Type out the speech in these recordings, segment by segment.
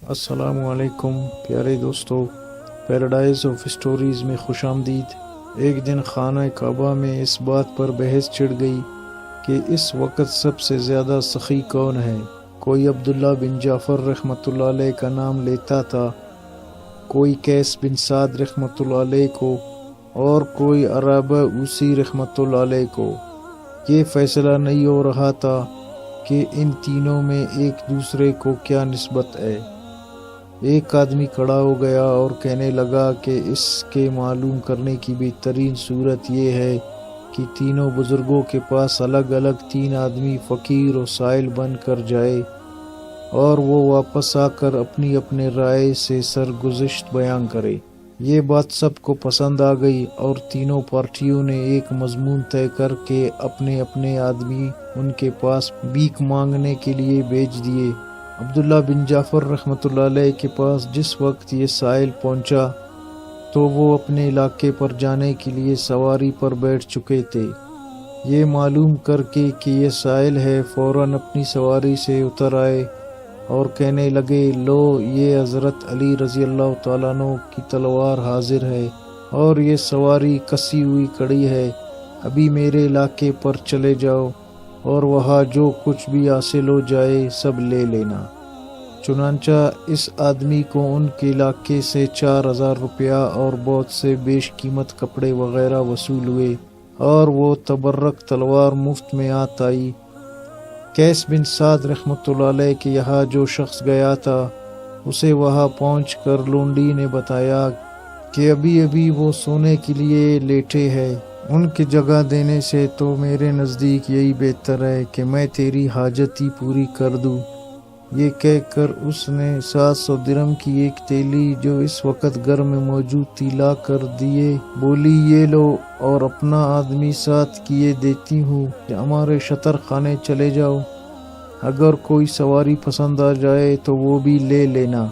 السلام علیکم پیارے دوستو، پیراڈائز آف اسٹوریز میں خوش آمدید۔ ایک دن خانہ کعبہ میں اس بات پر بحث چھڑ گئی کہ اس وقت سب سے زیادہ سخی کون ہے۔ کوئی عبداللہ بن جعفر رحمۃ اللہ علیہ کا نام لیتا تھا، کوئی قیس بن سعد رحمۃ اللہ علیہ کو، اور کوئی عرابہ اوسی رحمۃ اللہ علیہ کو۔ یہ فیصلہ نہیں ہو رہا تھا کہ ان تینوں میں ایک دوسرے کو کیا نسبت ہے۔ ایک آدمی کھڑا ہو گیا اور کہنے لگا کہ اس کے معلوم کرنے کی بہترین صورت یہ ہے کہ تینوں بزرگوں کے پاس الگ الگ 3 آدمی فقیر و سائل بن کر جائے اور وہ واپس آ کر اپنی اپنے رائے سے سرگزشت بیان کرے۔ یہ بات سب کو پسند آ گئی اور تینوں پارٹیوں نے ایک مضمون طے کر کے اپنے اپنے آدمی ان کے پاس بھیک مانگنے کے لیے بھیج دیے۔ عبداللہ بن جعفر رحمۃ اللہ علیہ کے پاس جس وقت یہ سائل پہنچا تو وہ اپنے علاقے پر جانے کے لیے سواری پر بیٹھ چکے تھے۔ یہ معلوم کر کے کہ یہ سائل ہے، فوراً اپنی سواری سے اتر آئے اور کہنے لگے، لو یہ حضرت علی رضی اللہ تعالیٰ عنہ کی تلوار حاضر ہے اور یہ سواری کسی ہوئی کڑی ہے، ابھی میرے علاقے پر چلے جاؤ اور وہاں جو کچھ بھی حاصل ہو جائے سب لے لینا۔ چنانچہ اس آدمی کو ان کے علاقے سے 4000 روپیہ اور بہت سے بیش قیمت کپڑے وغیرہ وصول ہوئے اور وہ تبرک تلوار مفت میں آئی۔ قیس بن سعد رحمۃ اللہ علیہ کے یہاں جو شخص گیا تھا، اسے وہاں پہنچ کر لونڈی نے بتایا کہ ابھی ابھی وہ سونے کے لیے لیٹے ہیں، ان کی جگہ دینے سے تو میرے نزدیک یہی بہتر ہے کہ میں تیری حاجت ہی پوری کر دوں۔ یہ کہہ کر اس نے 700 درہم کی ایک تیلی جو اس وقت گھر میں موجود تھی لا کر دیے، بولی، یہ لو اور اپنا آدمی ساتھ کیے دیتی ہوں کہ ہمارے شتر خانے چلے جاؤ، اگر کوئی سواری پسند آ جائے تو وہ بھی لے لینا۔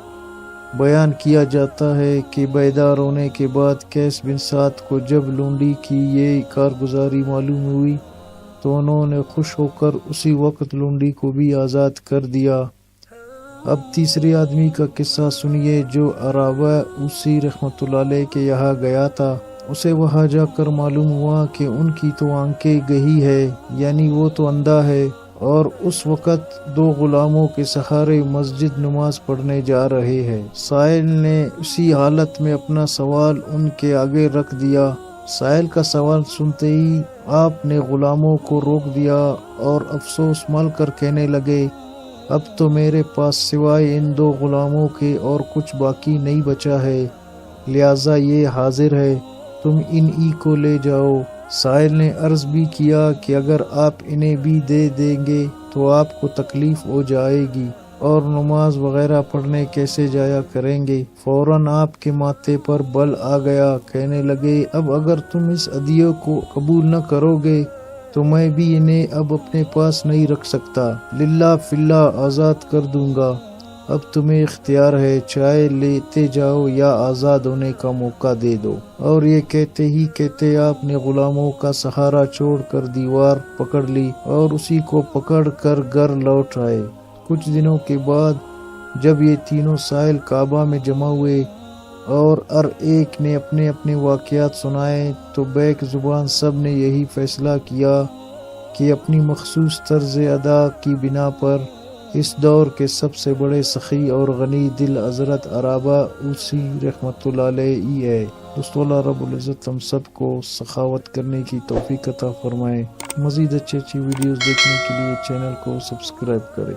بیان کیا جاتا ہے کہ بیدار ہونے کے بعد قیس بن سعد کو جب لونڈی کی یہ کارگزاری معلوم ہوئی تو انہوں نے خوش ہو کر اسی وقت لونڈی کو بھی آزاد کر دیا۔ اب تیسرے آدمی کا قصہ سنیے جو عرابہ اوسی رحمۃ اللہ علیہ کے یہاں گیا تھا۔ اسے وہاں جا کر معلوم ہوا کہ ان کی تو آنکھیں گئی ہے، یعنی وہ تو اندھا ہے، اور اس وقت 2 غلاموں کے سہارے مسجد نماز پڑھنے جا رہے ہیں۔ سائل نے اسی حالت میں اپنا سوال ان کے آگے رکھ دیا۔ سائل کا سوال سنتے ہی آپ نے غلاموں کو روک دیا اور افسوس مل کر کہنے لگے، اب تو میرے پاس سوائے ان 2 غلاموں کے اور کچھ باقی نہیں بچا ہے، لہٰذا یہ حاضر ہے، تم انہی کو لے جاؤ۔ سائل نے عرض بھی کیا کہ اگر آپ انہیں بھی دے دیں گے تو آپ کو تکلیف ہو جائے گی اور نماز وغیرہ پڑھنے کیسے جایا کریں گے۔ فوراً آپ کے ماتھے پر بل آ گیا، کہنے لگے، اب اگر تم اس ہدیے کو قبول نہ کرو گے تو میں بھی انہیں اب اپنے پاس نہیں رکھ سکتا، للہ فی اللہ آزاد کر دوں گا۔ اب تمہیں اختیار ہے، چاہے لیتے جاؤ یا آزاد ہونے کا موقع دے دو۔ اور یہ کہتے ہی کہتے آپ نے غلاموں کا سہارا چھوڑ کر دیوار پکڑ لی اور اسی کو پکڑ کر گھر لوٹ آئے۔ کچھ دنوں کے بعد جب یہ تینوں سائل کعبہ میں جمع ہوئے اور ہر ایک نے اپنے اپنے واقعات سنائے تو بیک زبان سب نے یہی فیصلہ کیا کہ اپنی مخصوص طرز ادا کی بنا پر اس دور کے سب سے بڑے سخی اور غنی دل حضرت عرابہ اوسی رحمۃ اللہ علیہ ہی ہے۔ دوستو، اللہ رب العزت ہم سب کو سخاوت کرنے کی توفیق عطا فرمائے۔ مزید اچھی ویڈیوز دیکھنے کے لیے چینل کو سبسکرائب کریں۔